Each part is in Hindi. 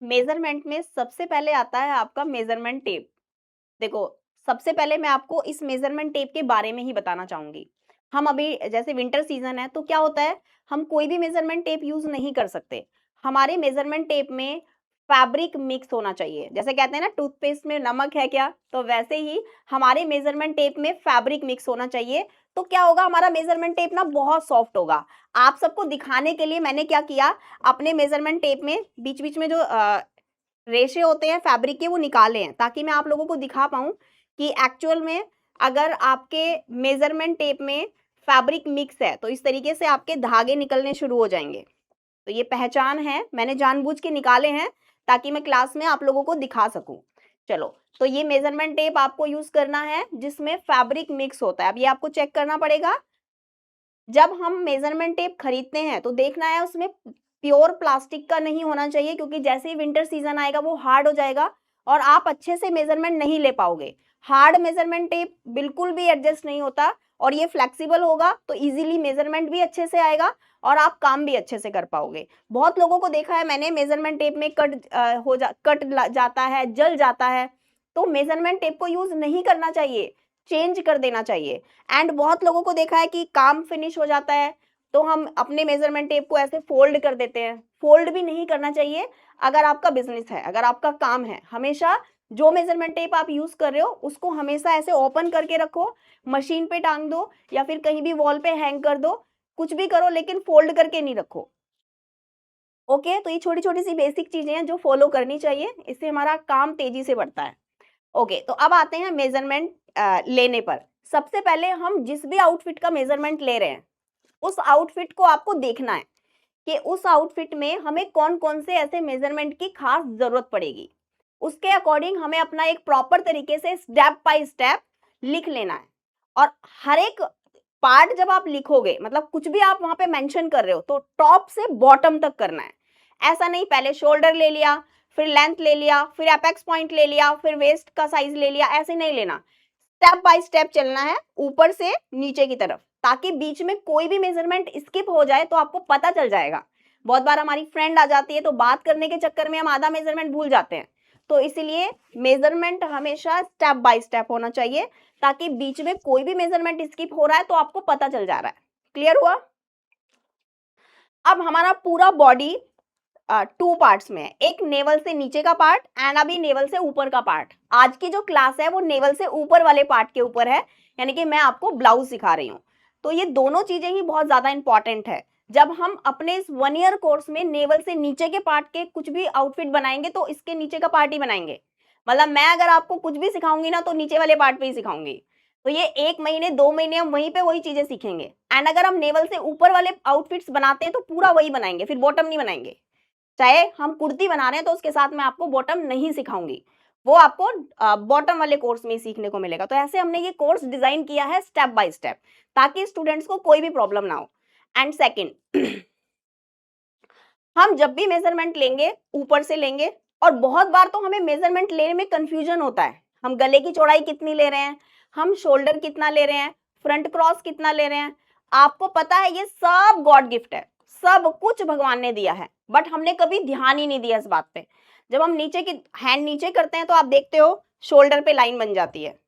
मेजरमेंट में सबसे पहले आता है आपका मेजरमेंट टेप। देखो, सबसे पहले मैं आपको इस मेजरमेंट टेप के बारे में ही बताना चाहूंगी। हम अभी जैसे विंटर सीजन है तो क्या होता है, हम कोई भी मेजरमेंट टेप यूज नहीं कर सकते। हमारे मेजरमेंट टेप में फैब्रिक मिक्स होना चाहिए। जैसे कहते हैं ना, टूथपेस्ट में नमक है क्या, तो वैसे ही हमारे मेजरमेंट टेप में फैब्रिक मिक्स होना चाहिए। तो क्या होगा, हमारा मेजरमेंट टेप ना बहुत सॉफ्ट होगा। आप सबको दिखाने के लिए मैंने क्या किया, अपने मेजरमेंट टेप में बीच बीच में जो रेशे होते हैं फैब्रिक के, वो निकाले हैं, ताकि मैं आप लोगों को दिखा पाऊँ कि एक्चुअल में अगर आपके मेजरमेंट टेप में फैब्रिक मिक्स है तो इस तरीके से आपके धागे निकलने शुरू हो जाएंगे। तो ये पहचान है, मैंने जानबूझ के निकाले हैं ताकि मैं क्लास में आप लोगों को दिखा सकूं। चलो, तो ये मेजरमेंट टेप आपको यूज करना है जिसमें फैब्रिक मिक्स होता है। अब ये आपको चेक करना पड़ेगा। जब हम मेजरमेंट टेप खरीदते हैं तो देखना है उसमें प्योर प्लास्टिक का नहीं होना चाहिए, क्योंकि जैसे ही विंटर सीजन आएगा वो हार्ड हो जाएगा और आप अच्छे से मेजरमेंट नहीं ले पाओगे। हार्ड मेजरमेंट टेप बिल्कुल भी एडजस्ट नहीं होता, और ये फ्लेक्सिबल होगा तो इजीली मेजरमेंट भी अच्छे से आएगा और आप काम भी अच्छे से कर पाओगे। बहुत लोगों को देखा है मैंने, मेजरमेंट टेप में कट जाता है, जल जाता है। तो मेजरमेंट टेप को यूज नहीं करना चाहिए, चेंज कर देना चाहिए। एंड बहुत लोगों को देखा है कि काम फिनिश हो जाता है तो हम अपने मेजरमेंट टेप को ऐसे फोल्ड कर देते हैं। फोल्ड भी नहीं करना चाहिए। अगर आपका बिजनेस है, अगर आपका काम है, हमेशा जो मेजरमेंट टेप आप यूज कर रहे हो उसको हमेशा ऐसे ओपन करके रखो, मशीन पे टांग दो या फिर कहीं भी वॉल पे हैंग कर दो, कुछ भी करो लेकिन फोल्ड करके नहीं रखो। ओके, तो ये छोटी छोटी सी बेसिक चीजें हैं जो फॉलो करनी चाहिए, इससे हमारा काम तेजी से बढ़ता है। ओके, तो अब आते हैं मेजरमेंट लेने पर। सबसे पहले हम जिस भी आउटफिट का मेजरमेंट ले रहे हैं, उस आउटफिट को आपको देखना है कि उस आउटफिट में हमें कौन कौन से ऐसे मेजरमेंट की खास जरूरत पड़ेगी। उसके अकॉर्डिंग हमें अपना एक प्रॉपर तरीके से स्टेप बाय स्टेप लिख लेना है। और हर एक पार्ट जब आप लिखोगे, मतलब कुछ भी आप वहां पे मेंशन कर रहे हो, तो टॉप से बॉटम तक करना है। ऐसा नहीं पहले शोल्डर ले लिया, फिर लेंथ ले लिया, फिर एपेक्स पॉइंट ले लिया, फिर वेस्ट का साइज ले लिया, ऐसे नहीं लेना। स्टेप बाय स्टेप चलना है, ऊपर से नीचे की तरफ, ताकि बीच में कोई भी मेजरमेंट स्किप हो जाए तो आपको पता चल जाएगा। बहुत बार हमारी फ्रेंड आ जाती है तो बात करने के चक्कर में हम आधा मेजरमेंट भूल जाते हैं। तो इसीलिए मेजरमेंट हमेशा स्टेप बाय स्टेप होना चाहिए, ताकि बीच में कोई भी मेजरमेंट स्किप हो रहा है तो आपको पता चल जा रहा है। क्लियर हुआ? अब हमारा पूरा बॉडी टू पार्ट्स में है, एक नेवल से नीचे का पार्ट एंड अभी नेवल से ऊपर का पार्ट। आज की जो क्लास है वो नेवल से ऊपर वाले पार्ट के ऊपर है, यानी कि मैं आपको ब्लाउज सिखा रही हूँ। तो ये दोनों चीजें ही बहुत ज्यादा इंपॉर्टेंट है। जब हम अपने इस 1 ईयर कोर्स में नेवल से नीचे के पार्ट के कुछ भी आउटफिट बनाएंगे तो इसके नीचे का पार्ट ही बनाएंगे। मतलब मैं अगर आपको कुछ भी सिखाऊंगी ना तो नीचे वाले पार्ट पे ही सिखाऊंगी। तो ये 1 महीने 2 महीने हम वहीं पे वही चीजें सीखेंगे। एंड अगर हम नेवल से ऊपर वाले आउटफिट्स बनाते हैं तो पूरा वही बनाएंगे, फिर बॉटम नहीं बनाएंगे। चाहे हम कुर्ती बना रहे हैं तो उसके साथ मैं आपको बॉटम नहीं सिखाऊंगी, वो आपको बॉटम वाले कोर्स में ही सीखने को मिलेगा। तो ऐसे हमने ये कोर्स डिजाइन किया है स्टेप बाय स्टेप, ताकि स्टूडेंट्स को कोई भी प्रॉब्लम ना हो। एंड सेकंड, हम जब भी मेजरमेंट लेंगे ऊपर से लेंगे, और बहुत बार तो हमें मेजरमेंट लेने में कंफ्यूजन होता है। हम गले की चौड़ाई कितनी ले रहे हैं, हम शोल्डर कितना ले रहे हैं, फ्रंट क्रॉस कितना ले रहे हैं। आपको पता है ये सब गॉड गिफ्ट है, सब कुछ भगवान ने दिया है, बट हमने कभी ध्यान ही नहीं दिया इस बात पे। जब हम नीचे की हैंड नीचे करते हैं तो आप देखते हो शोल्डर पे लाइन बन जाती है,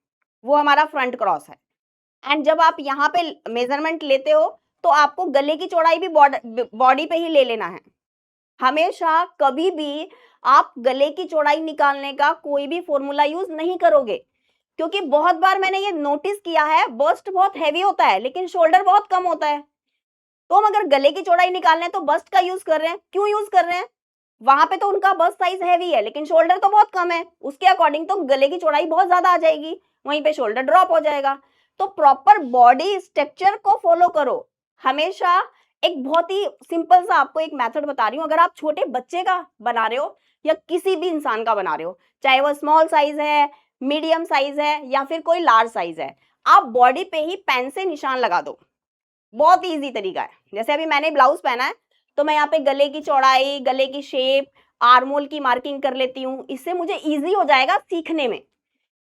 वो हमारा फ्रंट क्रॉस है। एंड जब आप यहाँ पे मेजरमेंट लेते हो तो आपको गले की चौड़ाई भी बॉडी पे ही ले लेना है। हमेशा कभी भी आप गले की चौड़ाई निकालने का कोई भी फॉर्मूला यूज नहीं करोगे, क्योंकि बहुत बार मैंने ये नोटिस किया है, बस्ट बहुत हैवी होता है लेकिन शोल्डर बहुत कम होता है। तो हम अगर गले की चौड़ाई निकालने हैं तो बस्ट का यूज कर रहे हैं। क्यों यूज कर रहे हैं? वहां पे तो उनका बस्ट साइज हैवी है लेकिन शोल्डर तो बहुत कम है, उसके अकॉर्डिंग तो गले की चौड़ाई बहुत ज्यादा आ जाएगी, वहीं पे शोल्डर ड्रॉप हो जाएगा। तो प्रॉपर बॉडी स्ट्रक्चर को फॉलो करो हमेशा। एक बहुत ही सिंपल सा आपको एक मेथड बता रही हूँ। अगर आप छोटे बच्चे का बना रहे हो या किसी भी इंसान का बना रहे हो, चाहे वो स्मॉल साइज है, मीडियम साइज है या फिर कोई लार्ज साइज है, आप बॉडी पे ही पेन से निशान लगा दो। बहुत इजी तरीका है। जैसे अभी मैंने ब्लाउज पहना है तो मैं यहाँ पे गले की चौड़ाई, गले की शेप, आर्मोल की मार्किंग कर लेती हूँ, इससे मुझे इजी हो जाएगा सीखने में।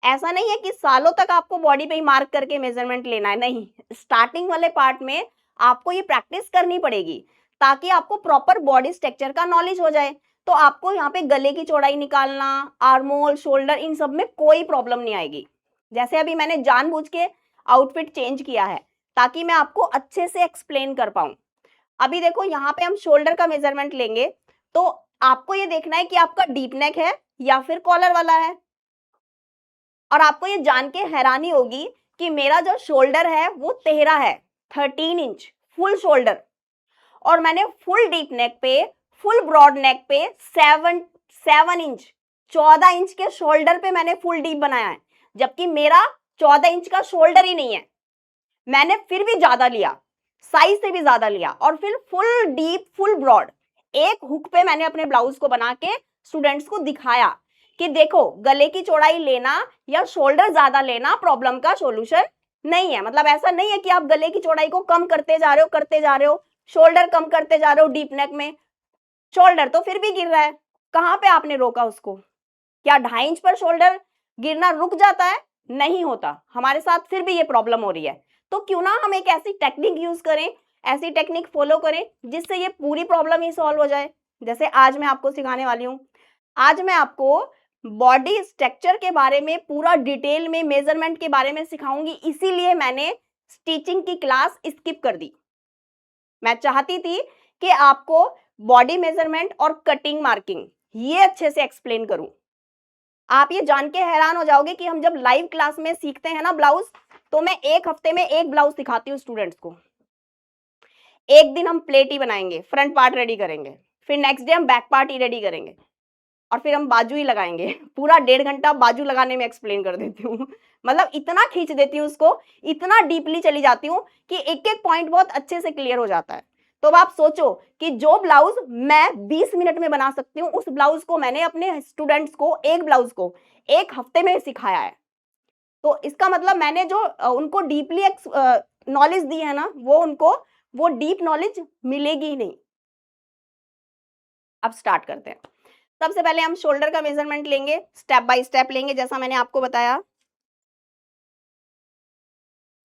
ऐसा नहीं है कि सालों तक आपको बॉडी पे ही मार्क करके मेजरमेंट लेना है, नहीं। स्टार्टिंग वाले पार्ट में आपको ये प्रैक्टिस करनी पड़ेगी ताकि आपको प्रॉपर बॉडी स्ट्रक्चर का नॉलेज हो जाए। तो आपको यहाँ पे गले की चौड़ाई निकालना, आर्मोल, शोल्डर, इन सब में कोई प्रॉब्लम नहीं आएगी। जैसे अभी मैंने जानबूझ के आउटफिट चेंज किया है ताकि मैं आपको अच्छे से एक्सप्लेन कर पाऊं। अभी देखो यहाँ पे हम शोल्डर का मेजरमेंट लेंगे, तो आपको ये देखना है कि आपका डीप नेक है या फिर कॉलर वाला है। और आपको ये जान के हैरानी होगी कि मेरा जो शोल्डर है वो 13 है, 13 इंच फुल शोल्डर, और मैंने फुल डीप नेक पे, फुल ब्रॉड नेक पे 7 इंच, 14 इंच के शोल्डर पे मैंने फुल डीप बनाया है, जबकि मेरा 14 इंच का शोल्डर ही नहीं है। मैंने फिर भी ज्यादा लिया, साइज से भी ज्यादा लिया, और फिर फुल डीप फुल ब्रॉड एक हुक पे मैंने अपने ब्लाउज को बना के स्टूडेंट्स को दिखाया कि देखो गले की चौड़ाई लेना या शोल्डर ज्यादा लेना प्रॉब्लम का सॉल्यूशन नहीं है। मतलब ऐसा नहीं है कि आप गले की चौड़ाई को कम करते जा रहे हो, शोल्डर कम करते जा रहे हो, डीप नेक में शोल्डर तो फिर भी गिर रहा है। कहां पे आपने रोका उसको? क्या 2.5 इंच पर शोल्डर गिरना रुक जाता है? नहीं होता, हमारे साथ फिर भी ये प्रॉब्लम हो रही है। तो क्यों ना हम एक ऐसी टेक्निक यूज करें, ऐसी टेक्निक फॉलो करें जिससे ये पूरी प्रॉब्लम ही सॉल्व हो जाए। जैसे आज मैं आपको सिखाने वाली हूँ। आज मैं आपको बॉडी स्ट्रक्चर के बारे में पूरा डिटेल में, मेजरमेंट के बारे में सिखाऊंगी, इसीलिए मैंने स्टिचिंग की क्लास स्किप कर दी। मैं चाहती थी कि आपको बॉडी मेजरमेंट और कटिंग मार्किंग ये अच्छे से एक्सप्लेन करूं। आप ये जान के हैरान हो जाओगे कि हम जब लाइव क्लास में सीखते हैं ना ब्लाउज, तो मैं एक हफ्ते में एक ब्लाउज सिखाती हूँ स्टूडेंट्स को। एक दिन हम प्लेट ही बनाएंगे, फ्रंट पार्ट रेडी करेंगे, फिर नेक्स्ट डे हम बैक पार्ट ही रेडी करेंगे, और फिर हम बाजू ही लगाएंगे। पूरा 1.5 घंटा बाजू लगाने में एक्सप्लेन कर देती हूँ। मतलब इतना खींच देती हूँ उसको, इतना डीपली चली जाती हूँ कि एक एक पॉइंट बहुत अच्छे से क्लियर हो जाता है। तो अब आप सोचो कि जो ब्लाउज मैं 20 मिनट में बना सकती हूँ, उस ब्लाउज को मैंने अपने स्टूडेंट्स को, एक ब्लाउज को एक हफ्ते में सिखाया है। तो इसका मतलब मैंने जो उनको डीपली नॉलेज दी है ना, वो उनको वो डीप नॉलेज मिलेगी ही नहीं। अब स्टार्ट करते हैं। सबसे पहले हम शोल्डर का मेजरमेंट लेंगे, स्टेप बाय स्टेप लेंगे, जैसा मैंने आपको बताया।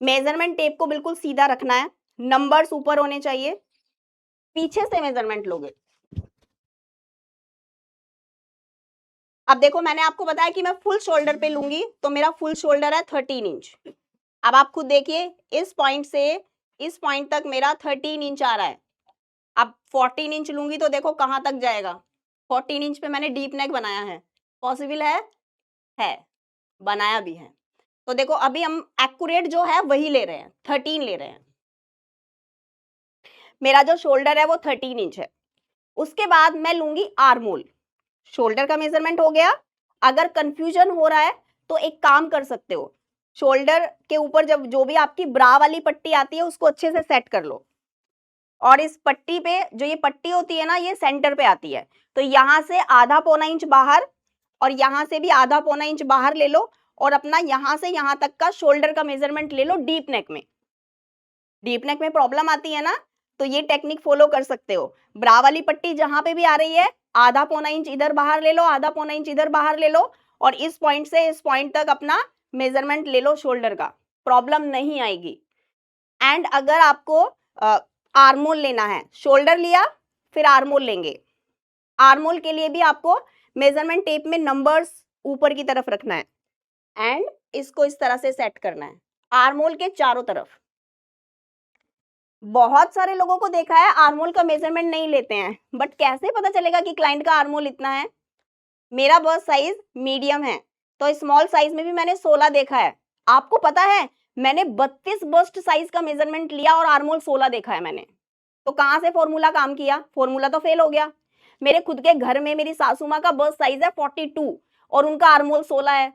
मेजरमेंट टेप को बिल्कुल सीधा रखना है, नंबर्स ऊपर होने चाहिए, पीछे से मेजरमेंट लोगे। अब देखो मैंने आपको बताया कि मैं फुल शोल्डर पे लूंगी, तो मेरा फुल शोल्डर है 13 इंच। अब आप खुद देखिए, इस पॉइंट से इस पॉइंट तक मेरा 13 इंच आ रहा है। अब 14 इंच लूंगी तो देखो कहां तक जाएगा। 14 इंच पे मैंने डीप नेक बनाया है, पॉसिबल है, बनाया भी है। तो देखो अभी हम एक्यूरेट जो है वही ले रहे हैं, 13 ले रहे हैं। मेरा जो शोल्डर है वो 13 इंच है। उसके बाद मैं लूंगी आर्मोल। शोल्डर का मेजरमेंट हो गया। अगर कंफ्यूजन हो रहा है तो एक काम कर सकते हो, शोल्डर के ऊपर जब जो भी आपकी ब्रा वाली पट्टी आती है उसको अच्छे से सेट कर लो, और इस पट्टी पे जो ये पट्टी होती है ना, ये सेंटर पे आती है, तो यहां से आधा पौना इंच बाहर और यहां से भी आधा पौना इंच बाहर ले लो, और अपना यहां से यहां तक का शोल्डर का मेजरमेंट ले लो डीप नेक में। डीप नेक में प्रॉब्लम आती है ना, तो ये टेक्निक फॉलो कर सकते हो। ब्रा वाली पट्टी जहां पे भी आ रही है, आधा पौना इंच इधर बाहर ले लो, आधा पौना इंच इधर बाहर ले लो, और इस पॉइंट से इस पॉइंट तक अपना मेजरमेंट ले लो शोल्डर का, प्रॉब्लम नहीं आएगी। एंड अगर आपको आर्मोल लेना है, शोल्डर लिया फिर आर्मोल लेंगे, आर्मोल के लिए भी आपको मेजरमेंट टेप में नंबर्स ऊपर की तरफ रखना है एंड इसको इस तरह से सेट करना है आर्मोल के चारों तरफ। बहुत सारे लोगों को देखा है आर्मोल का मेजरमेंट नहीं लेते हैं, बट कैसे पता चलेगा कि क्लाइंट का आर्मोल इतना है? मेरा बस्ट साइज मीडियम है, तो स्मॉल साइज में भी मैंने 16 देखा है। आपको पता है मैंने 32 बस्ट साइज का मेजरमेंट लिया और आर्मोल 16 देखा है मैंने। तो कहां से फॉर्मूला काम किया? फॉर्मूला तो फेल हो गया। मेरे खुद के घर में मेरी सासू माँ का बस्ट साइज है 42 और उनका आर्मोल 16 है।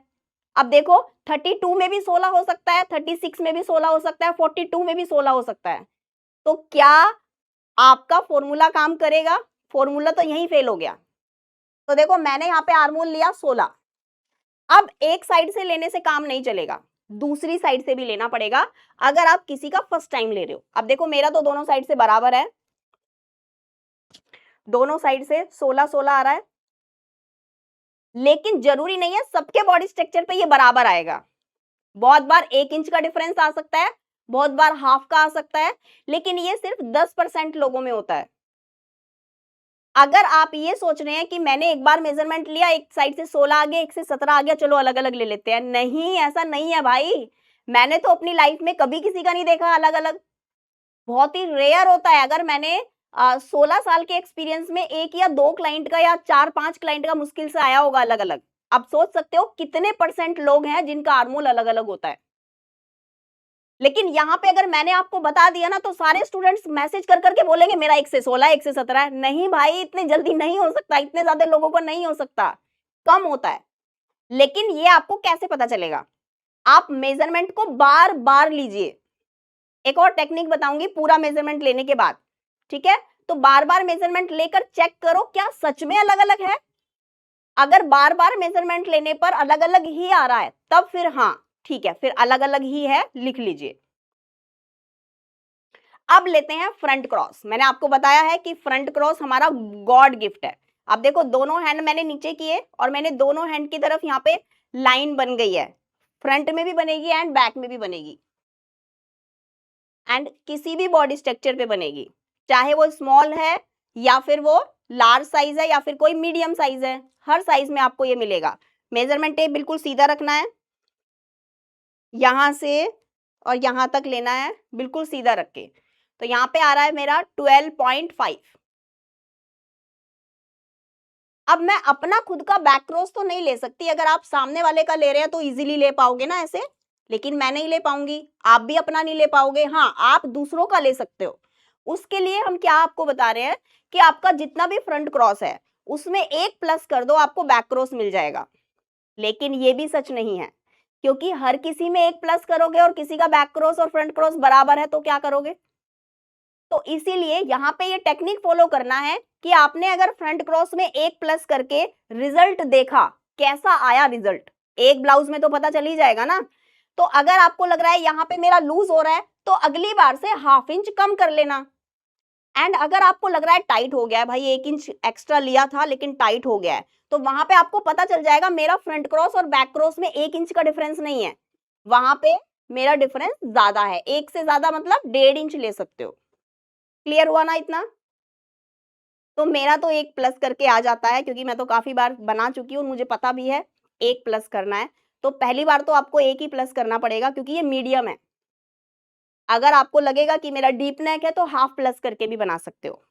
अब देखो 32 में भी 16 हो सकता है, 36 में भी 16 हो सकता है, 42 में भी 16 हो सकता है। तो क्या आपका फॉर्मूला काम करेगा? फॉर्मूला तो यहीं फेल हो गया। तो देखो मैंने यहाँ पे आर्मोल लिया 16। अब एक साइड से लेने से काम नहीं चलेगा, दूसरी साइड से भी लेना पड़ेगा अगर आप किसी का फर्स्ट टाइम ले रहे हो। अब देखो मेरा तो दोनों साइड से बराबर है, दोनों साइड से 16-16 आ रहा है, लेकिन जरूरी नहीं है सबके बॉडी स्ट्रक्चर पे ये बराबर आएगा। बहुत बार 1 इंच का डिफरेंस आ सकता है, बहुत बार हाफ का आ सकता है, लेकिन ये सिर्फ 10% लोगों में होता है। अगर आप ये सोच रहे हैं कि मैंने एक बार मेजरमेंट लिया, एक साइड से 16 आ गया, एक से 17 आ गया, चलो अलग अलग ले लेते हैं, नहीं, ऐसा नहीं है भाई। मैंने तो अपनी लाइफ में कभी किसी का नहीं देखा अलग अलग, बहुत ही रेयर होता है। अगर मैंने 16 साल के एक्सपीरियंस में एक या दो क्लाइंट का या 4-5 क्लाइंट का मुश्किल से आया होगा अलग अलग। आप सोच सकते हो कितने परसेंट लोग हैं जिनका आर्मोल अलग अलग होता है। लेकिन यहाँ पे अगर मैंने आपको बता दिया ना, तो सारे स्टूडेंट्स मैसेज कर करके बोलेंगे मेरा 1 से 16 1 से 17 है। नहीं भाई, इतने जल्दी नहीं हो सकता, इतने ज्यादा लोगों को नहीं हो सकता, कम होता है। लेकिन ये आपको कैसे पता चलेगा? आप मेजरमेंट को बार बार लीजिए। एक और टेक्निक बताऊंगी पूरा मेजरमेंट लेने के बाद, ठीक है? तो बार बार मेजरमेंट लेकर चेक करो क्या सच में अलग अलग है। अगर बार बार मेजरमेंट लेने पर अलग अलग ही आ रहा है, तब फिर हाँ ठीक है, फिर अलग अलग ही है, लिख लीजिए। अब लेते हैं फ्रंट क्रॉस। मैंने आपको बताया है कि फ्रंट क्रॉस हमारा गॉड गिफ्ट है। अब देखो, दोनों हैंड मैंने नीचे किए और मैंने दोनों हैंड की तरफ यहाँ पे लाइन बन गई है, फ्रंट में भी बनेगी एंड बैक में भी बनेगी, एंड किसी भी बॉडी स्ट्रक्चर पे बनेगी, चाहे वो स्मॉल है या फिर वो लार्ज साइज है या फिर कोई मीडियम साइज है, हर साइज में आपको ये मिलेगा। मेजरमेंट टेप बिल्कुल सीधा रखना है, यहां से और यहां तक लेना है, बिल्कुल सीधा रख के। तो यहाँ पे आ रहा है मेरा 12.5। अब मैं अपना खुद का बैक क्रॉस तो नहीं ले सकती, अगर आप सामने वाले का ले रहे हैं तो इजीली ले पाओगे ना ऐसे, लेकिन मैं नहीं ले पाऊंगी, आप भी अपना नहीं ले पाओगे। हाँ, आप दूसरों का ले सकते हो। उसके लिए हम क्या आपको बता रहे हैं कि आपका जितना भी फ्रंट क्रॉस है उसमें एक प्लस कर दो, आपको बैक क्रॉस मिल जाएगा। लेकिन ये भी सच नहीं है, क्योंकि हर किसी में एक प्लस करोगे और किसी का बैक क्रॉस और फ्रंट क्रॉस बराबर है तो क्या करोगे? तो इसीलिए यहाँ पे ये टेक्निक फॉलो करना है कि आपने अगर फ्रंट क्रॉस में एक प्लस करके रिजल्ट देखा, कैसा आया रिजल्ट, एक ब्लाउज में तो पता चल ही जाएगा ना। तो अगर आपको लग रहा है यहाँ पे मेरा लूज हो रहा है, तो अगली बार से ½ इंच कम कर लेना। एंड अगर आपको लग रहा है टाइट हो गया है, भाई 1 इंच एक्स्ट्रा लिया था लेकिन टाइट हो गया है, तो वहां पे आपको पता चल जाएगा मेरा फ्रंट क्रॉस और बैक क्रॉस में 1 इंच का डिफरेंस नहीं है, वहां पे मेरा डिफरेंस ज्यादा है, एक से ज्यादा मतलब 1.5 इंच ले सकते हो। क्लियर हुआ ना इतना? तो मेरा तो एक प्लस करके आ जाता है, क्योंकि मैं तो काफी बार बना चुकी हूँ, मुझे पता भी है एक प्लस करना है। तो पहली बार तो आपको एक ही प्लस करना पड़ेगा, क्योंकि ये मीडियम है। अगर आपको लगेगा कि मेरा डीप नेक है तो हाफ प्लस करके भी बना सकते हो।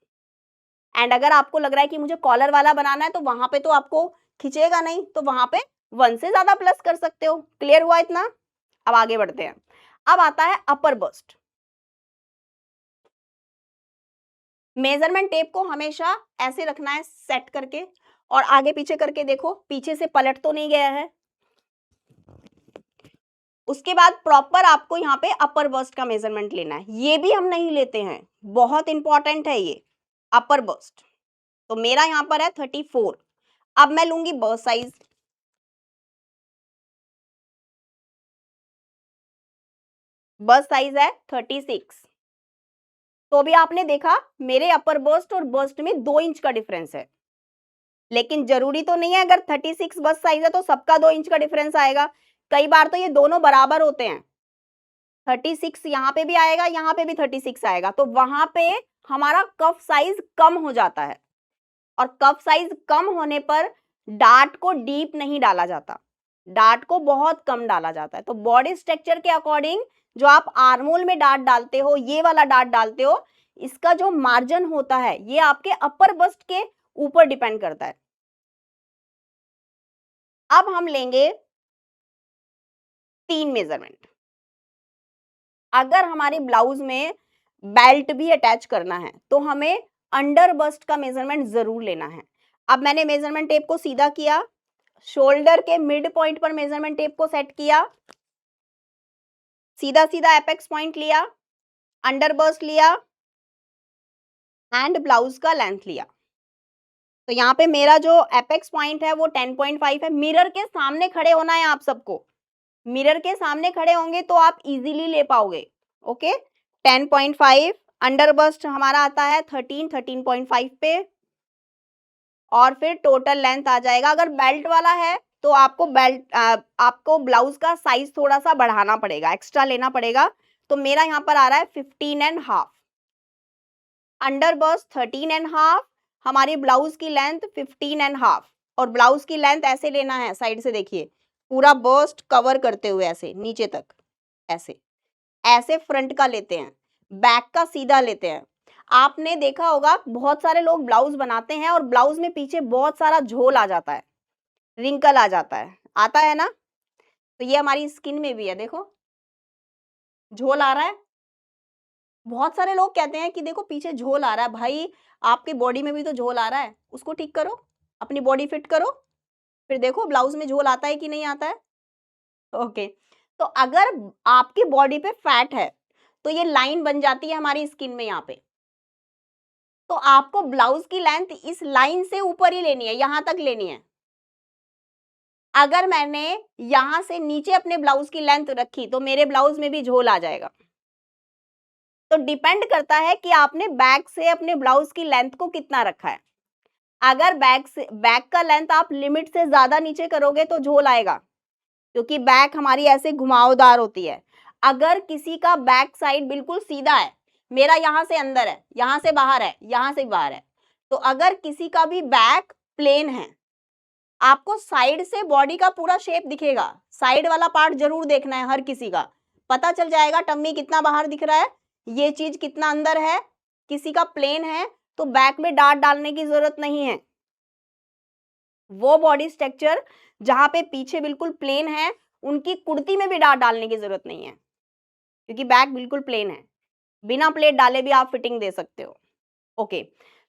एंड अगर आपको लग रहा है कि मुझे कॉलर वाला बनाना है, तो वहां पे तो आपको खिंचेगा नहीं, तो वहां पे 1 से ज्यादा प्लस कर सकते हो। क्लियर हुआ इतना? अब आगे बढ़ते हैं। अब आता है अपर बस्ट। मेजरमेंट टेप को हमेशा ऐसे रखना है सेट करके, और आगे पीछे करके देखो पीछे से पलट तो नहीं गया है। उसके बाद प्रॉपर आपको यहाँ पे अपर बस्ट का मेजरमेंट लेना है, ये भी हम नहीं लेते हैं, बहुत इंपॉर्टेंट है ये अपर बस्ट। तो मेरा यहाँ पर है 34। अब मैं लूंगी बस्ट साइज, बस्ट साइज है 36। तो भी आपने देखा मेरे अपर बस्ट और बस्ट में 2 इंच का डिफरेंस है, लेकिन जरूरी तो नहीं है अगर 36 बस्ट साइज है तो सबका 2 इंच का डिफरेंस आएगा। कई बार तो ये दोनों बराबर होते हैं, 36 यहाँ पे भी आएगा, यहाँ पे भी 36 आएगा, तो वहां पे हमारा कफ साइज कम हो जाता है। और कफ साइज कम होने पर डार्ट को डीप नहीं डाला जाता, डार्ट को बहुत कम डाला जाता है। तो बॉडी स्ट्रक्चर के अकॉर्डिंग जो आप आर्मोल में डार्ट डालते हो, ये वाला डार्ट डालते हो, इसका जो मार्जिन होता है ये आपके अपर बस्ट के ऊपर डिपेंड करता है। अब हम लेंगे 3 मेजरमेंट। अगर हमारे ब्लाउज में बेल्ट भी अटैच करना है तो हमें अंडर बस्ट का मेजरमेंट जरूर लेना है। अब मैंने मेजरमेंट टेप को सीधा किया, शोल्डर के मिड पॉइंट पर मेजरमेंट टेप को सेट किया, सीधा सीधा एपेक्स पॉइंट लिया, अंडर बस्ट लिया एंड ब्लाउज का लेंथ लिया। तो यहाँ पे मेरा जो एपेक्स पॉइंट है वो 10.5 है। मिरर के सामने खड़े होना है आप सबको, मिरर के सामने खड़े होंगे तो आप इजीली ले पाओगे। ओके, 10.5। अंडर बस्ट हमारा आता है 13.5 पे, और फिर टोटल लेंथ आ जाएगा। अगर बेल्ट वाला है तो आपको ब्लाउज का साइज थोड़ा सा बढ़ाना पड़ेगा, एक्स्ट्रा लेना पड़ेगा। तो मेरा यहाँ पर आ रहा है 15.5, अंडर बस्ट 13.5, हमारी ब्लाउज की लेंथ 15.5 और ब्लाउज की लेंथ ऐसे लेना है, साइड से देखिए पूरा बस्ट कवर करते हुए ऐसे नीचे तक, ऐसे ऐसे फ्रंट का लेते हैं, बैक का सीधा लेते हैं। आपने देखा होगा बहुत सारे लोग ब्लाउज बनाते हैं और ब्लाउज में पीछे बहुत सारा झोल आ जाता है, रिंकल आ जाता है, आता है ना? तो ये हमारी स्किन में भी है, देखो झोल आ रहा है। बहुत सारे लोग कहते हैं कि देखो पीछे झोल आ रहा है, भाई आपकी बॉडी में भी तो झोल आ रहा है, उसको ठीक करो, अपनी बॉडी फिट करो, फिर देखो ब्लाउज में झोल आता है कि नहीं आता है। ओके, तो अगर आपकी बॉडी पे फैट है तो ये लाइन बन जाती है हमारी स्किन में यहाँ पे, तो आपको ब्लाउज की लेंथ इस लाइन से ऊपर ही लेनी है, यहां तक लेनी है। अगर मैंने यहां से नीचे अपने ब्लाउज की लेंथ रखी तो मेरे ब्लाउज में भी झोल आ जाएगा। तो डिपेंड करता है कि आपने बैक से अपने ब्लाउज की लेंथ को कितना रखा है। अगर बैक का लेंथ आप लिमिट से ज्यादा नीचे करोगे तो झोल आएगा, क्योंकि बैक हमारी ऐसे घुमावदार होती है। अगर किसी का बैक साइड बिल्कुल सीधा है, मेरा यहां से अंदर है, यहां से बाहर है, यहां से बाहर है, तो अगर किसी का भी बैक प्लेन है, आपको साइड से बॉडी का पूरा शेप दिखेगा, साइड वाला पार्ट जरूर देखना है हर किसी का, पता चल जाएगा टम्मी कितना बाहर दिख रहा है, ये चीज कितना अंदर है। किसी का प्लेन है तो बैक में डार्ट डालने की जरूरत नहीं है। वो बॉडी स्ट्रक्चर जहां पे पीछे बिल्कुल प्लेन है, उनकी कुर्ती में भी डार्ट डालने की जरूरत नहीं है, क्योंकि बैक बिल्कुल प्लेन है, बिना प्लेट डाले भी आप फिटिंग दे सकते हो। ओके,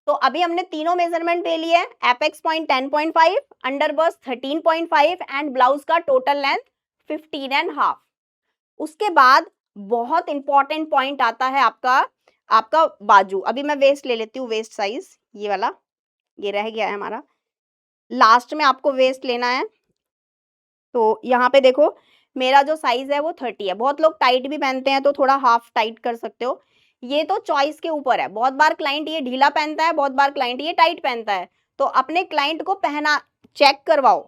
तो अभी हमने तीनों मेजरमेंट ले लिए, apex point 10.5, under bust 13.5 and blouse का टोटल लेंथ 15.5। उसके बाद बहुत इंपॉर्टेंट पॉइंट आता है आपका आपका बाजू। अभी मैं वेस्ट ले लेती हूँ, वेस्ट साइज ये वाला, ये रह गया है हमारा, लास्ट में आपको वेस्ट लेना है। तो यहाँ पे देखो मेरा जो साइज है वो 30 है। बहुत लोग टाइट भी पहनते हैं तो थोड़ा हाफ टाइट कर सकते हो, ये तो चॉइस के ऊपर है। बहुत बार क्लाइंट ये ढीला पहनता है, बहुत बार क्लाइंट ये टाइट पहनता है, तो अपने क्लाइंट को पहना चेक करवाओ।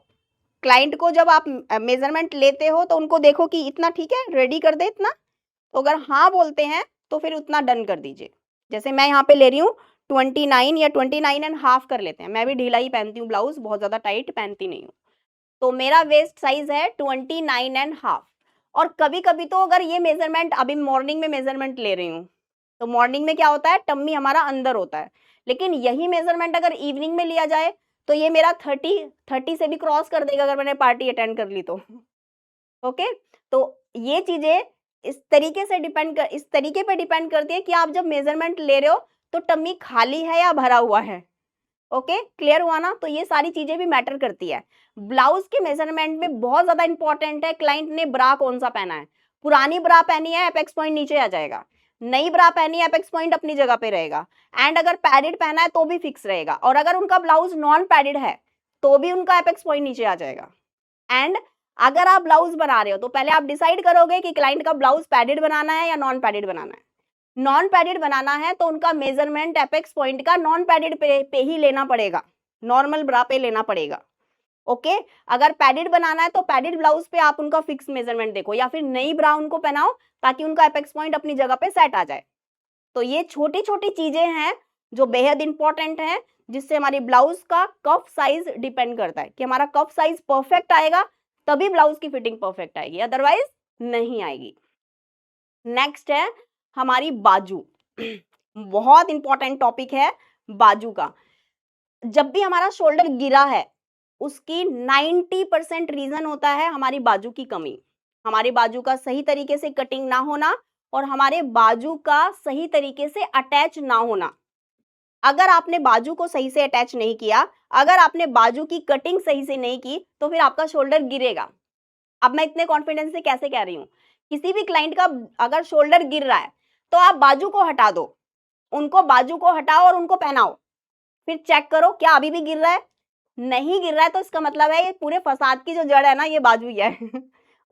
क्लाइंट को जब आप मेजरमेंट लेते हो तो उनको देखो कि इतना ठीक है, रेडी कर दे इतना, तो अगर हाँ बोलते हैं तो फिर उतना डन कर दीजिए। जैसे मैं यहाँ पे ले रही हूँ 29 या 29.5 कर लेते हैं, मैं भी ढीला ही पहनती हूँ ब्लाउज, बहुत ज्यादा टाइट पहनती नहीं हूँ। तो मेरा वेस्ट साइज है 29.5। और कभी कभी तो अगर ये मेजरमेंट, अभी मॉर्निंग में मेजरमेंट ले रही हूँ तो मॉर्निंग में क्या होता है, टम्मी हमारा अंदर होता है, लेकिन यही मेजरमेंट अगर इवनिंग में लिया जाए तो ये मेरा 30 से भी क्रॉस कर देगा अगर मैंने पार्टी अटेंड कर ली तो। ओके, तो ये चीजें इस तरीके पे डिपेंड करती है कि आप जब मेजरमेंट ले रहे हो तो टम्मी खाली है या भरा हुआ है। ओके, क्लियर हुआ ना? तो ये सारी चीजें भी मैटर करती है। ब्लाउज के मेजरमेंट में बहुत ज्यादा इंपॉर्टेंट है क्लाइंट ने ब्रा कौन सा पहना है। पुरानी ब्रा पहनी है, एपेक्स पॉइंट नीचे आ जाएगा। नई ब्रा पहनी है, एपेक्स पॉइंट अपनी जगह पे रहेगा। एंड अगर पैडेड पहना है तो भी फिक्स रहेगा, और अगर उनका ब्लाउज नॉन पैडेड है तो भी उनका एपेक्स पॉइंट नीचे आ जाएगा। एंड अगर आप ब्लाउज बना रहे हो तो पहले आप डिसाइड करोगे कि क्लाइंट का ब्लाउज पैडेड बनाना है या नॉन पैडेड बनाना है। नॉन पैडेड बनाना है तो उनका मेजरमेंट एपेक्स पॉइंट का नॉन पैडेड पे ही लेना पड़ेगा, नॉर्मल ब्रा पे लेना पड़ेगा। ओके, अगर पैडेड बनाना है तो पैडेड ब्लाउज पे आप उनका फिक्स मेजरमेंट देखो, या फिर नई ब्रा उनको पहनाओ ताकि उनका एपेक्स पॉइंट अपनी जगह पे सेट आ जाए। तो ये छोटी छोटी चीजें हैं जो बेहद इंपॉर्टेंट है, जिससे हमारी ब्लाउज का कफ साइज डिपेंड करता है कि हमारा कफ साइज परफेक्ट आएगा तभी ब्लाउज की फिटिंग परफेक्ट आएगी, अदरवाइज नहीं आएगी। नेक्स्ट है हमारी बाजू। बहुत इंपॉर्टेंट टॉपिक है बाजू का। जब भी हमारा शोल्डर गिरा है उसकी 90% रीजन होता है हमारी बाजू की कमी, हमारी बाजू का सही तरीके से कटिंग ना होना और हमारे बाजू का सही तरीके से अटैच ना होना। अगर आपने बाजू को सही से अटैच नहीं किया, अगर आपने बाजू की कटिंग सही से नहीं की तो फिर आपका शोल्डर गिरेगा। अब मैं इतने कॉन्फिडेंस से कैसे कह रही हूँ, किसी भी क्लाइंट का अगर शोल्डर गिर रहा है तो आप बाजू को हटा दो, उनको बाजू को हटाओ और उनको पहनाओ, फिर चेक करो क्या अभी भी गिर रहा है। नहीं गिर रहा है तो इसका मतलब है ये पूरे फसाद की जो जड़ है ना, ये बाजू ही है।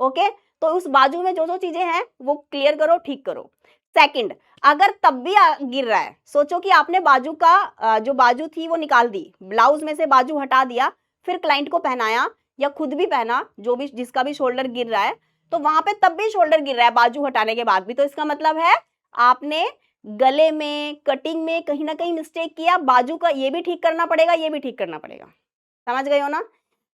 ओके, तो उस बाजू में जो जो चीजें हैं वो क्लियर करो, ठीक करो। सेकंड, अगर तब भी गिर रहा है, सोचो कि आपने बाजू का जो बाजू थी वो निकाल दी, ब्लाउज में से बाजू हटा दिया, फिर क्लाइंट को पहनाया या खुद भी पहना, जो भी जिसका भी शोल्डर गिर रहा है, तो वहां पे तब भी शोल्डर गिर रहा है बाजू हटाने के बाद भी, तो इसका मतलब है आपने गले में, कटिंग में कहीं ना कहीं मिस्टेक किया, बाजू का ये भी ठीक करना पड़ेगा, ये भी ठीक करना पड़ेगा। समझ गए हो ना?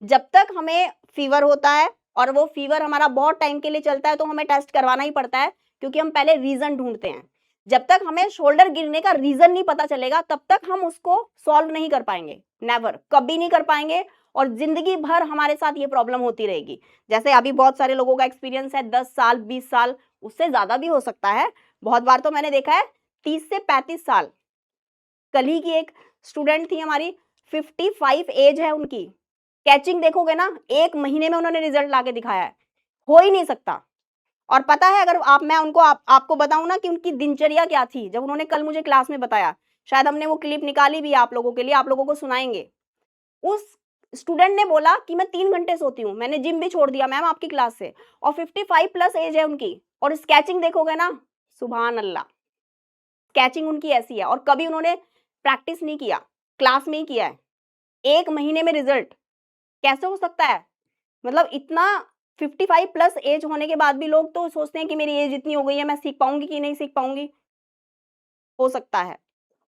जब तक हमें फीवर होता है और वो फीवर हमारा बहुत टाइम के लिए चलता है तो हमें टेस्ट करवाना ही पड़ता है, क्योंकि हम पहले रीजन ढूंढते हैं। जब तक हमें शोल्डर गिरने का रीजन नहीं पता चलेगा तब तक हम उसको सॉल्व नहीं कर पाएंगे, नेवर, कभी नहीं कर पाएंगे। और जिंदगी भर हमारे साथ ये प्रॉब्लम होती रहेगी। जैसे अभी बहुत सारे लोगों का एक्सपीरियंस है 10 साल, 20 साल, उससे ज्यादा भी हो सकता है। बहुत बार तो मैंने देखा है 30 से 35 साल। कल ही की एक स्टूडेंट थी हमारी, 55 एज है उनकी, कैचिंग देखोगे ना 1 महीने में उन्होंने रिजल्ट लाके दिखाया है। हो ही नहीं सकता। और पता है, अगर मैं उनको आपको बताऊं ना कि उनकी दिनचर्या क्या थी, जब उन्होंने कल मुझे क्लास में बताया, शायद हमने वो क्लिप निकाली भी आप लोगों के लिए, आप लोगों को सुनाएंगे। उस स्टूडेंट ने बोला कि मैं 3 घंटे सोती हूँ, मैंने जिम भी छोड़ दिया मैम आपकी क्लास से, और 55 प्लस एज है उनकी, और स्केचिंग देखोगे ना, सुभान अल्लाह, स्केचिंग उनकी ऐसी है। और कभी उन्होंने प्रैक्टिस नहीं किया, क्लास में ही किया है। 1 महीने में रिजल्ट, कैसे हो सकता है? मतलब इतना 55 प्लस एज होने के बाद भी लोग तो सोचते हैं कि मेरी एज इतनी हो गई है, मैं सीख पाऊंगी कि नहीं सीख पाऊंगी। हो सकता है,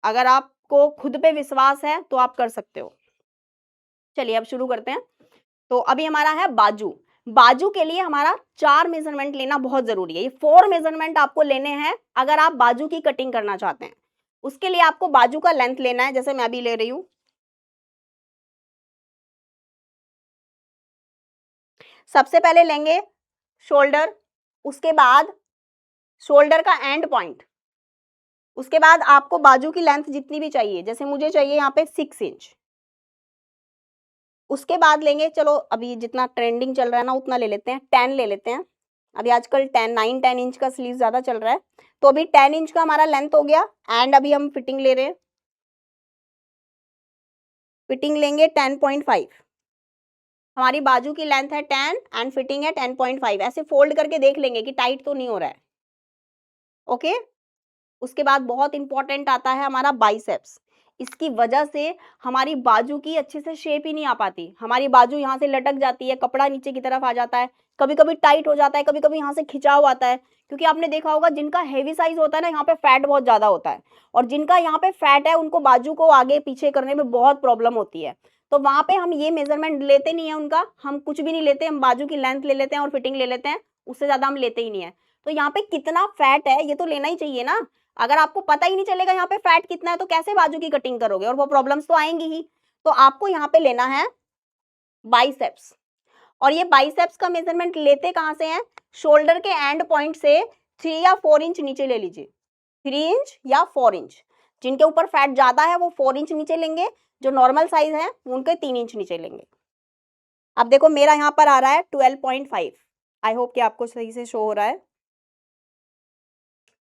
अगर आपको खुद पे विश्वास है तो आप कर सकते हो। चलिए अब शुरू करते हैं। तो अभी हमारा है बाजू। बाजू के लिए हमारा 4 मेजरमेंट लेना बहुत जरूरी है। ये 4 मेजरमेंट आपको लेने हैं अगर आप बाजू की कटिंग करना चाहते हैं। उसके लिए आपको बाजू का लेंथ लेना है, जैसे मैं अभी ले रही हूं। सबसे पहले लेंगे शोल्डर, उसके बाद शोल्डर का एंड पॉइंट, उसके बाद आपको बाजू की लेंथ जितनी भी चाहिए, जैसे मुझे चाहिए यहाँ पे 6 इंच। उसके बाद लेंगे, चलो अभी जितना ट्रेंडिंग चल रहा है ना उतना ले लेते हैं, 10 ले लेते हैं। अभी आजकल 9-10 इंच का स्लीव ज्यादा चल रहा है, तो अभी 10 इंच का हमारा लेंथ हो गया। एंड अभी हम फिटिंग ले रहे हैं, फिटिंग लेंगे 10.5। हमारी बाजू की लेंथ है 10 एंड फिटिंग है 10.5। ऐसे फोल्ड करके देख लेंगे कि टाइट तो नहीं हो रहा है। ओके। उसके बाद बहुत इंपॉर्टेंट आता है हमारा बाइसेप्स। इसकी वजह से हमारी बाजू की अच्छे से शेप ही नहीं आ पाती, हमारी बाजू यहाँ से लटक जाती है, कपड़ा नीचे की तरफ आ जाता है, कभी कभी टाइट हो जाता है, कभी कभी यहाँ से खिंचाव आता है। क्योंकि आपने देखा होगा जिनका हेवी साइज होता है ना, यहाँ पे फैट बहुत ज्यादा होता है, और जिनका यहाँ पे फैट है उनको बाजू को आगे पीछे करने में बहुत प्रॉब्लम होती है। तो वहां पे हम ये मेजरमेंट लेते नहीं है उनका, हम कुछ भी नहीं लेते, हम बाजू की लेंथ ले लेते हैं और फिटिंग ले लेते हैं, उससे ज्यादा हम लेते ही नहीं है। तो यहाँ पे कितना फैट है ये तो लेना ही चाहिए ना। अगर आपको पता ही नहीं चलेगा यहाँ पे फैट कितना है तो कैसे बाजू की कटिंग करोगे, और वो प्रॉब्लम्स तो आएंगी ही। तो आपको यहाँ पे लेना है बाइसेप्स, और ये बाइसेप्स का मेजरमेंट लेते कहां से हैं? शोल्डर के एंड पॉइंट से 3 या 4 इंच नीचे ले लीजिए, 3 इंच या 4 इंच। जिनके ऊपर फैट ज्यादा है वो 4 इंच नीचे लेंगे, जो नॉर्मल साइज है उनके 3 इंच नीचे लेंगे। अब देखो मेरा यहाँ पर आ रहा है 12.5, आई होप कि आपको सही से शो हो रहा है,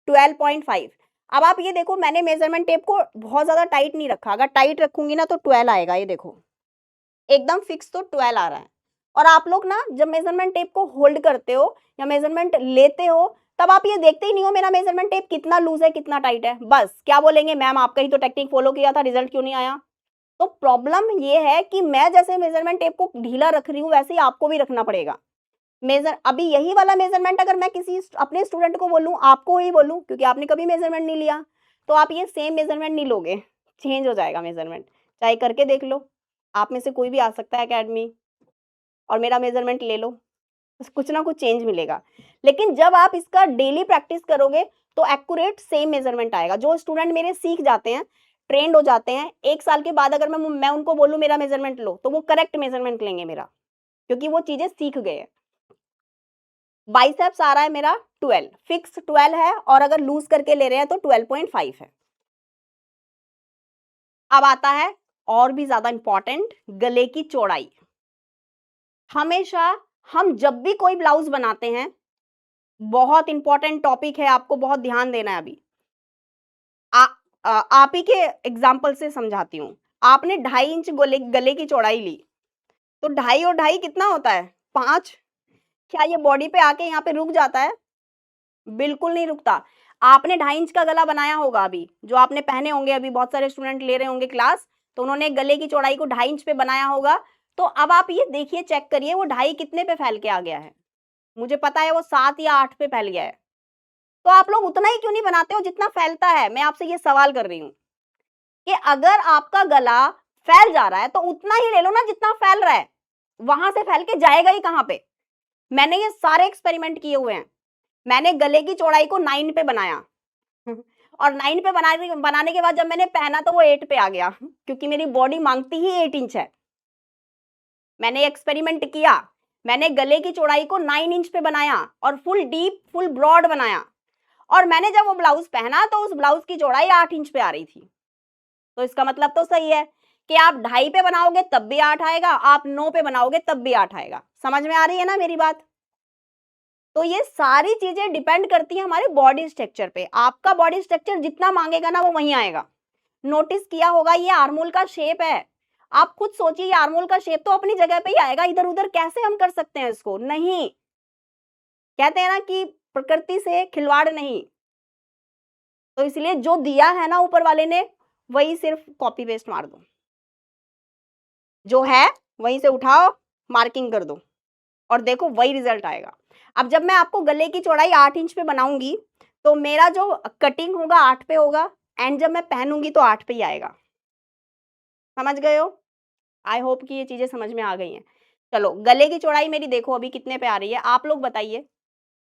12.5। अब आप ये देखो मैंने मेजरमेंट टेप को बहुत ज्यादा टाइट नहीं रखा, अगर टाइट रखूंगी ना तो 12 आएगा, ये देखो एकदम फिक्स तो 12 आ रहा है। और आप लोग ना जब मेजरमेंट टेप को होल्ड करते हो या मेजरमेंट लेते हो तब आप ये देखते ही नहीं हो मेरा मेजरमेंट टेप कितना लूज है कितना टाइट है, बस क्या बोलेंगे मैम आपका ही तो टेक्निक फॉलो किया था, रिजल्ट क्यों नहीं आया? तो प्रॉब्लम ये है कि मैं जैसे मेजरमेंट टेप को ढीला रख रही हूँ वैसे ही आपको भी रखना पड़ेगा। अभी यही वाला मेजरमेंट अगर मैं किसी अपने स्टूडेंट को बोलूं, आपको ही बोलूं, क्योंकि आपने कभी मेजरमेंट नहीं लिया, तो आप ये सेम मेजरमेंट नहीं लोगे, चेंज हो जाएगा मेजरमेंट। चाहे करके देख लो, आप में से कोई भी आ सकता है अकेडमी और मेरा मेजरमेंट ले लो, कुछ ना कुछ चेंज मिलेगा। लेकिन जब आप इसका डेली प्रैक्टिस करोगे तो एक्यूरेट सेम मेजरमेंट आएगा। जो स्टूडेंट मेरे सीख जाते हैं, ट्रेंड हो जाते हैं, 1 साल के बाद अगर मैं उनको बोलूं मेरा मेजरमेंट लो तो वो करेक्ट मेजरमेंट लेंगे मेरा, क्योंकि वो चीजें सीख गए हैं। बाइसेप्स आ रहा है मेरा 12, फिक्स 12 है, और अगर लूज करके ले रहे हैं तो 12.5 है। अब आता है और भी ज्यादा इंपॉर्टेंट, गले की चौड़ाई। हमेशा हम जब भी कोई ब्लाउज बनाते हैं, बहुत इंपॉर्टेंट टॉपिक है, आपको बहुत ध्यान देना है। अभी आप ही के एग्जाम्पल से समझाती हूँ। आपने 2.5 इंच गले की चौड़ाई ली, तो 2.5 और 2.5 कितना होता है? 5। क्या ये बॉडी पे आके यहाँ पे रुक जाता है? बिल्कुल नहीं रुकता। आपने 2.5 इंच का गला बनाया होगा, अभी जो आपने पहने होंगे, अभी बहुत सारे स्टूडेंट ले रहे होंगे क्लास, तो उन्होंने गले की चौड़ाई को 2.5 इंच पे बनाया होगा। तो अब आप ये देखिए, चेक करिए वो 2.5 कितने पे फैल के आ गया है। मुझे पता है वो 7 या 8 पे फैल गया है। तो आप लोग उतना ही क्यों नहीं बनाते हो जितना फैलता है? मैं आपसे ये सवाल कर रही हूँ कि अगर आपका गला फैल जा रहा है तो उतना ही ले लो ना जितना फैल रहा है, वहां से फैल के जाएगा ही कहाँ पे? मैंने ये सारे एक्सपेरिमेंट किए हुए हैं। मैंने गले की चौड़ाई को 9 पे बनाया और 9 पे बनाने के बाद जब मैंने पहना तो वो 8 पे आ गया क्योंकि मेरी बॉडी मांगती ही 8 इंच है। मैंने एक्सपेरिमेंट किया, मैंने गले की चौड़ाई को 9 इंच पे बनाया और फुल डीप, फुल ब्रॉड बनाया और मैंने जब वो ब्लाउज पहना तो उस ब्लाउज की चौड़ाई 8 इंच पे आ रही थी। तो इसका मतलब तो सही है कि आप 2.5 पे बनाओगे तब भी 8 आएगा, आप 9 पे बनाओगे तब भी 8 आएगा। समझ में आ रही है ना मेरी बात? तो ये सारी चीजें डिपेंड करती है हमारे बॉडी स्ट्रक्चर पे। आपका बॉडी स्ट्रक्चर जितना मांगेगा ना वो वहीं आएगा। नोटिस किया होगा ये आर्मोल का शेप है। आप खुद सोचिए ये आर्मोल का शेप तो अपनी जगह पे ही आएगा, इधर उधर कैसे हम कर सकते हैं इसको? नहीं, कहते हैं ना कि प्रकृति से खिलवाड़ नहीं। तो इसलिए जो दिया है ना ऊपर वाले ने वही सिर्फ कॉपी पेस्ट मार दो, जो है वहीं से उठाओ, मार्किंग कर दो और देखो वही रिजल्ट आएगा। अब जब मैं आपको गले की चौड़ाई 8 इंच पे बनाऊंगी तो मेरा जो कटिंग होगा 8 पे होगा एंड जब मैं पहनूंगी तो 8 पे ही आएगा। समझ गए हो? आई होप कि ये चीजें समझ में आ गई हैं। चलो गले की चौड़ाई मेरी देखो अभी कितने पे आ रही है, आप लोग बताइए।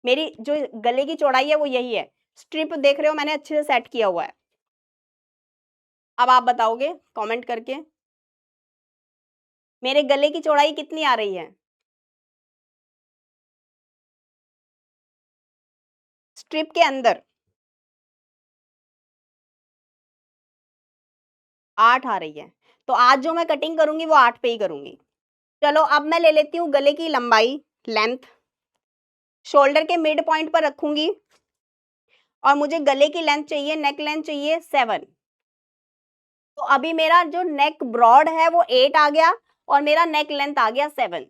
मेरी जो गले की चौड़ाई है वो यही है। स्ट्रिप देख रहे हो मैंने अच्छे से सेट किया हुआ है। अब आप बताओगे कमेंट करके मेरे गले की चौड़ाई कितनी आ रही है? स्ट्रिप के अंदर 8 आ रही है। तो आज जो मैं कटिंग करूंगी वो 8 पे ही करूंगी। चलो अब मैं ले लेती हूँ गले की लंबाई, लेंथ, शोल्डर के मिड पॉइंट पर रखूंगी और मुझे गले की लेंथ चाहिए, नेक लेंथ चाहिए 7। तो अभी मेरा जो नेक ब्रॉड है वो 8 आ गया और मेरा नेक लेंथ आ गया 7।